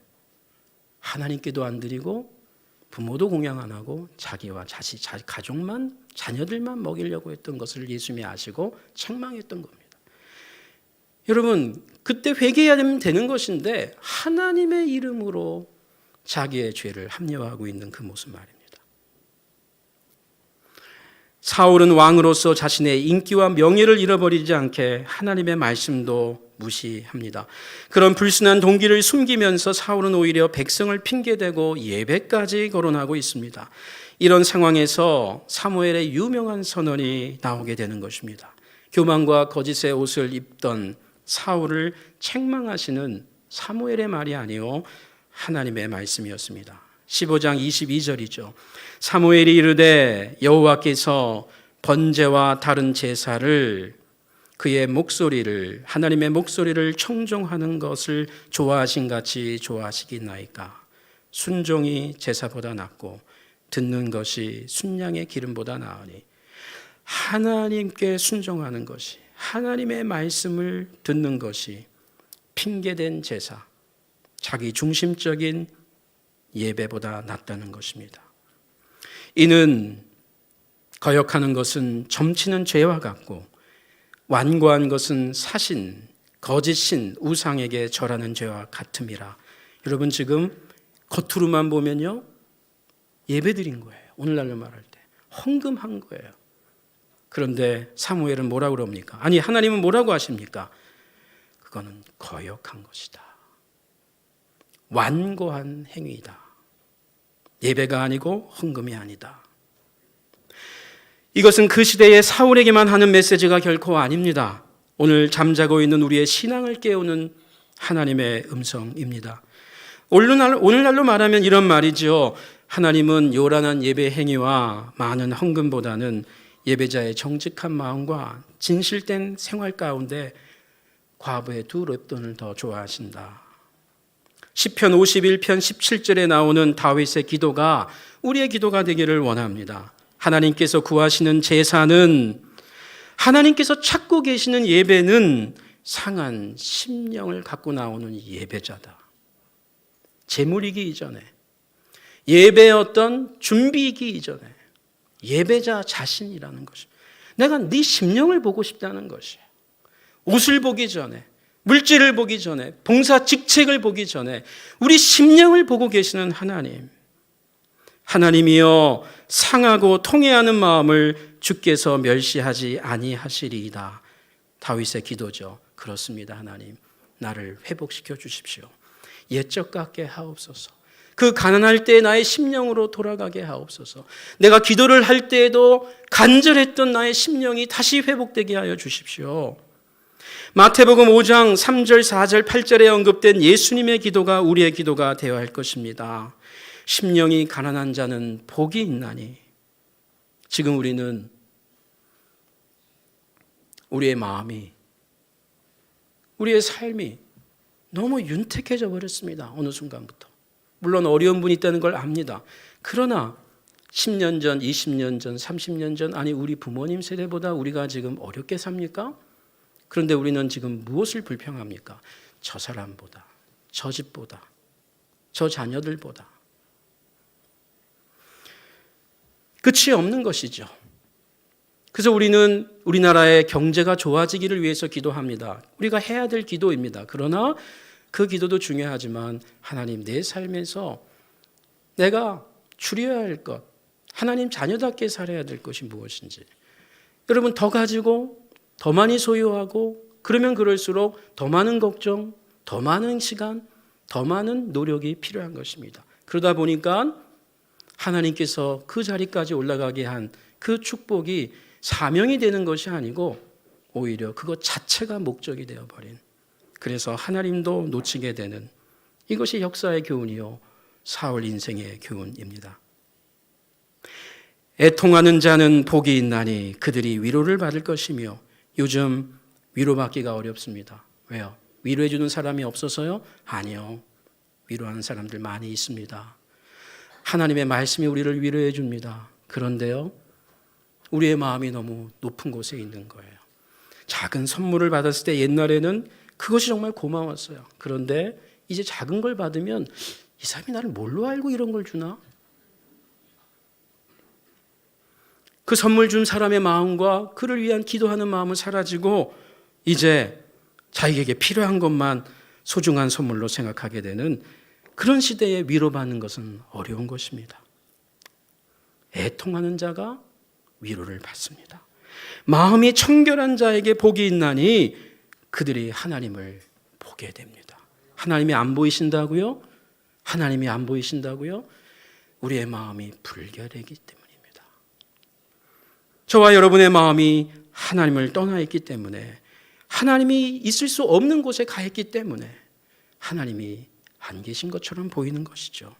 하나님께도 안 드리고 부모도 공양 안 하고 자기와 자식, 가족만, 자녀들만 먹이려고 했던 것을 예수님이 아시고 책망했던 겁니다. 여러분, 그때 회개해야 되는 것인데 하나님의 이름으로 자기의 죄를 합리화하고 있는 그 모습 말입니다. 사울은 왕으로서 자신의 인기와 명예를 잃어버리지 않게 하나님의 말씀도 무시합니다. 그런 불순한 동기를 숨기면서 사울은 오히려 백성을 핑계대고 예배까지 거론하고 있습니다. 이런 상황에서 사무엘의 유명한 선언이 나오게 되는 것입니다. 교만과 거짓의 옷을 입던 사울을 책망하시는 사무엘의 말이 아니요 하나님의 말씀이었습니다. 15장 22절이죠. 사무엘이 이르되 여호와께서 번제와 다른 제사를 그의 목소리를 하나님의 목소리를 청종하는 것을 좋아하신 같이 좋아하시기나이까. 순종이 제사보다 낫고 듣는 것이 순양의 기름보다 나으니 하나님께 순종하는 것이 하나님의 말씀을 듣는 것이 핑계된 제사, 자기 중심적인 예배보다 낫다는 것입니다. 이는 거역하는 것은 점치는 죄와 같고 완고한 것은 사신, 거짓신, 우상에게 절하는 죄와 같음이라. 여러분 지금 겉으로만 보면요 예배드린 거예요. 오늘날로 말할 때 헌금한 거예요. 그런데 사무엘은 뭐라고 그럽니까? 아니 하나님은 뭐라고 하십니까? 그거는 거역한 것이다. 완고한 행위이다. 예배가 아니고 헌금이 아니다. 이것은 그 시대의 사울에게만 하는 메시지가 결코 아닙니다. 오늘 잠자고 있는 우리의 신앙을 깨우는 하나님의 음성입니다. 오늘날로 말하면 이런 말이죠. 하나님은 요란한 예배 행위와 많은 헌금보다는 예배자의 정직한 마음과 진실된 생활 가운데 과부의 두 렙돈을 더 좋아하신다. 시편 51편 17절에 나오는 다윗의 기도가 우리의 기도가 되기를 원합니다. 하나님께서 구하시는 제사는, 하나님께서 찾고 계시는 예배는 상한 심령을 갖고 나오는 예배자다. 제물이기 이전에, 예배의 어떤 준비이기 이전에 예배자 자신이라는 것이, 내가 네 심령을 보고 싶다는 것이에요. 옷을 보기 전에, 물질을 보기 전에, 봉사 직책을 보기 전에 우리 심령을 보고 계시는 하나님, 하나님이여 상하고 통회하는 마음을 주께서 멸시하지 아니하시리이다. 다윗의 기도죠. 그렇습니다. 하나님, 나를 회복시켜 주십시오. 옛적 같게 하옵소서. 그 가난할 때 나의 심령으로 돌아가게 하옵소서. 내가 기도를 할 때에도 간절했던 나의 심령이 다시 회복되게 하여 주십시오. 마태복음 5장 3절, 4절, 8절에 언급된 예수님의 기도가 우리의 기도가 되어야 할 것입니다. 심령이 가난한 자는 복이 있나니. 지금 우리는 우리의 마음이, 우리의 삶이 너무 윤택해져 버렸습니다. 어느 순간부터. 물론 어려운 분이 있다는 걸 압니다. 그러나 10년 전, 20년 전, 30년 전, 아니 우리 부모님 세대보다 우리가 지금 어렵게 삽니까? 그런데 우리는 지금 무엇을 불평합니까? 저 사람보다, 저 집보다, 저 자녀들보다. 끝이 없는 것이죠. 그래서 우리는 우리나라의 경제가 좋아지기를 위해서 기도합니다. 우리가 해야 될 기도입니다. 그러나 그 기도도 중요하지만 하나님, 내 삶에서 내가 추려야 할 것, 하나님 자녀답게 살아야 될 것이 무엇인지. 여러분, 더 가지고 더 많이 소유하고 그러면 그럴수록 더 많은 걱정, 더 많은 시간, 더 많은 노력이 필요한 것입니다. 그러다 보니까 하나님께서 그 자리까지 올라가게 한 그 축복이 사명이 되는 것이 아니고 오히려 그것 자체가 목적이 되어버린, 그래서 하나님도 놓치게 되는, 이것이 역사의 교훈이요 사울 인생의 교훈입니다. 애통하는 자는 복이 있나니 그들이 위로를 받을 것이며, 요즘 위로받기가 어렵습니다. 왜요? 위로해 주는 사람이 없어서요? 아니요. 위로하는 사람들 많이 있습니다. 하나님의 말씀이 우리를 위로해 줍니다. 그런데요, 우리의 마음이 너무 높은 곳에 있는 거예요. 작은 선물을 받았을 때 옛날에는 그것이 정말 고마웠어요. 그런데 이제 작은 걸 받으면 이 사람이 나를 뭘로 알고 이런 걸 주나? 그 선물 준 사람의 마음과 그를 위한 기도하는 마음은 사라지고 이제 자기에게 필요한 것만 소중한 선물로 생각하게 되는 그런 시대에 위로받는 것은 어려운 것입니다. 애통하는 자가 위로를 받습니다. 마음이 청결한 자에게 복이 있나니 그들이 하나님을 보게 됩니다. 하나님이 안 보이신다고요? 하나님이 안 보이신다고요? 우리의 마음이 불결하기 때문입니다. 저와 여러분의 마음이 하나님을 떠나 있기 때문에, 하나님이 있을 수 없는 곳에 가 있기 때문에 하나님이 안 계신 것처럼 보이는 것이죠.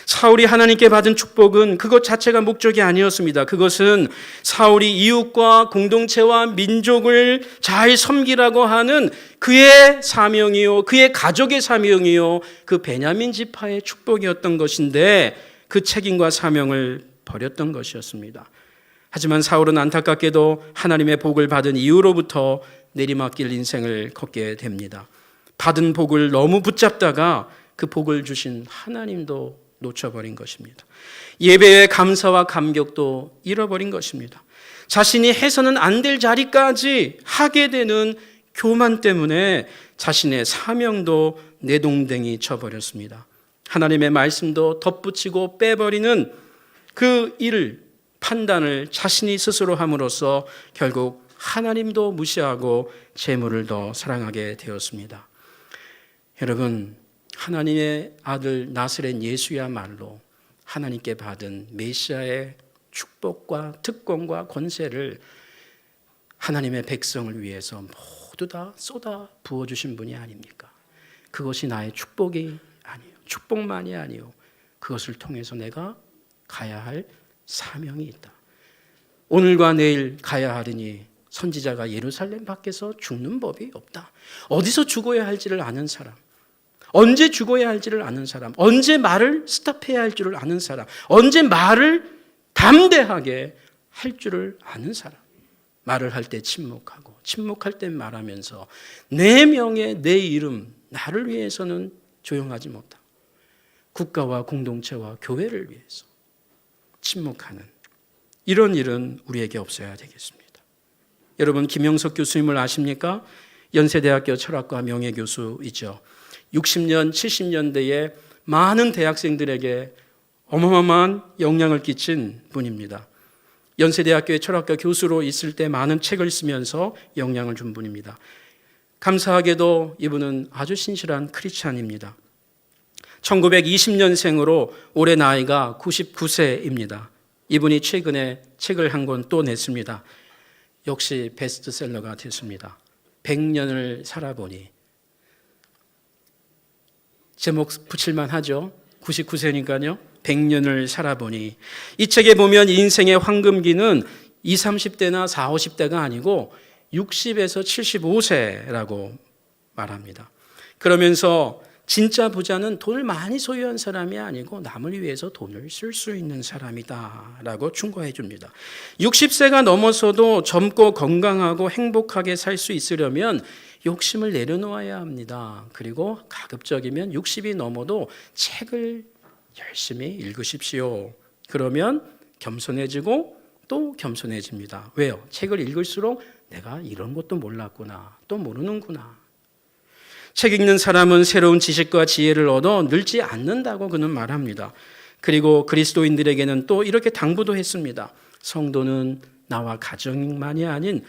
사울이 하나님께 받은 축복은 그것 자체가 목적이 아니었습니다. 그것은 사울이 이웃과 공동체와 민족을 잘 섬기라고 하는 그의 사명이요, 그의 가족의 사명이요, 그 베냐민 지파의 축복이었던 것인데 그 책임과 사명을 버렸던 것이었습니다. 하지만 사울은 안타깝게도 하나님의 복을 받은 이후로부터 내리막길 인생을 걷게 됩니다. 받은 복을 너무 붙잡다가 그 복을 주신 하나님도 놓쳐버린 것입니다. 예배의 감사와 감격도 잃어버린 것입니다. 자신이 해서는 안 될 자리까지 하게 되는 교만 때문에 자신의 사명도 내동댕이 쳐버렸습니다. 하나님의 말씀도 덧붙이고 빼버리는 그 일을, 판단을 자신이 스스로 함으로써 결국 하나님도 무시하고 재물을 더 사랑하게 되었습니다. 여러분, 하나님의 아들 나사렛 예수야말로 하나님께 받은 메시아의 축복과 특권과 권세를 하나님의 백성을 위해서 모두 다 쏟아 부어주신 분이 아닙니까? 그것이 나의 축복이 아니에요. 축복만이 아니요, 그것을 통해서 내가 가야 할 사명이 있다. 오늘과 내일 가야 하리니 선지자가 예루살렘 밖에서 죽는 법이 없다. 어디서 죽어야 할지를 아는 사람, 언제 죽어야 할지를 아는 사람, 언제 말을 스탑해야 할 줄을 아는 사람, 언제 말을 담대하게 할 줄을 아는 사람, 말을 할 때 침묵하고 침묵할 때 말하면서 내 명예, 내 이름, 나를 위해서는 조용하지 못하고 국가와 공동체와 교회를 위해서 침묵하는 이런 일은 우리에게 없어야 되겠습니다. 여러분, 김영석 교수님을 아십니까? 연세대학교 철학과 명예교수이죠. 60년, 70년대에 많은 대학생들에게 어마어마한 영향을 끼친 분입니다. 연세대학교의 철학과 교수로 있을 때 많은 책을 쓰면서 영향을 준 분입니다. 감사하게도 이분은 아주 신실한 크리스찬입니다. 1920년생으로 올해 나이가 99세입니다. 이분이 최근에 책을 한 권 또 냈습니다. 역시 베스트셀러가 됐습니다. 100년을 살아보니. 제목 붙일만 하죠. 99세니까요. 100년을 살아보니. 이 책에 보면 인생의 황금기는 20, 30대나 40, 50대가 아니고 60에서 75세라고 말합니다. 그러면서 진짜 부자는 돈을 많이 소유한 사람이 아니고 남을 위해서 돈을 쓸 수 있는 사람이다 라고 충고해 줍니다. 60세가 넘어서도 젊고 건강하고 행복하게 살 수 있으려면 욕심을 내려놓아야 합니다. 그리고 가급적이면 60이 넘어도 책을 열심히 읽으십시오. 그러면 겸손해지고 또 겸손해집니다. 왜요? 책을 읽을수록 내가 이런 것도 몰랐구나, 또 모르는구나. 책 읽는 사람은 새로운 지식과 지혜를 얻어 늘지 않는다고 그는 말합니다. 그리고 그리스도인들에게는 또 이렇게 당부도 했습니다. 성도는 나와 가정만이 아닌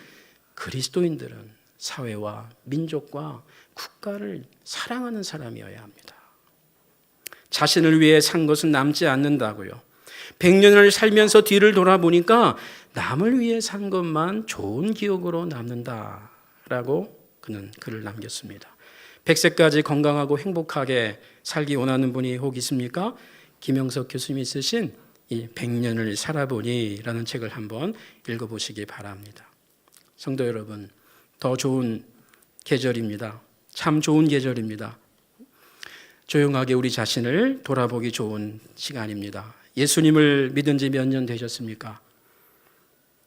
그리스도인들은 사회와 민족과 국가를 사랑하는 사람이어야 합니다. 자신을 위해 산 것은 남지 않는다고요. 100년을 살면서 뒤를 돌아보니까 남을 위해 산 것만 좋은 기억으로 남는다라고 그는 글을 남겼습니다. 100세까지 건강하고 행복하게 살기 원하는 분이 혹 있습니까? 김영석 교수님이 쓰신 이 100년을 살아보니라는 책을 한번 읽어보시기 바랍니다. 성도 여러분, 더 좋은 계절입니다. 참 좋은 계절입니다. 조용하게 우리 자신을 돌아보기 좋은 시간입니다. 예수님을 믿은 지 몇 년 되셨습니까?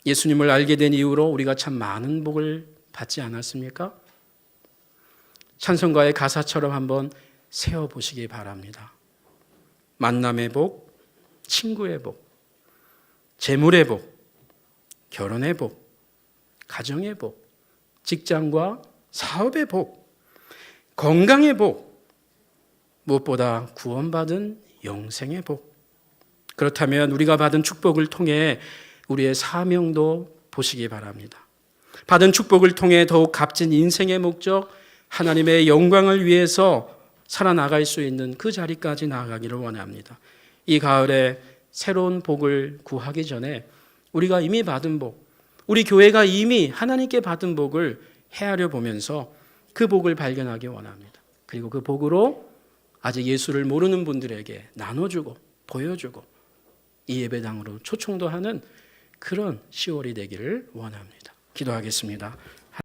예수님을 알게 된 이후로 우리가 참 많은 복을 받지 않았습니까? 찬송가의 가사처럼 한번 세어보시기 바랍니다. 만남의 복, 친구의 복, 재물의 복, 결혼의 복, 가정의 복, 직장과 사업의 복, 건강의 복, 무엇보다 구원받은 영생의 복. 그렇다면 우리가 받은 축복을 통해 우리의 사명도 보시기 바랍니다. 받은 축복을 통해 더욱 값진 인생의 목적, 하나님의 영광을 위해서 살아나갈 수 있는 그 자리까지 나아가기를 원합니다. 이 가을에 새로운 복을 구하기 전에 우리가 이미 받은 복, 우리 교회가 이미 하나님께 받은 복을 헤아려 보면서 그 복을 발견하기 원합니다. 그리고 그 복으로 아직 예수를 모르는 분들에게 나눠주고 보여주고 이 예배당으로 초청도 하는 그런 10월이 되기를 원합니다. 기도하겠습니다.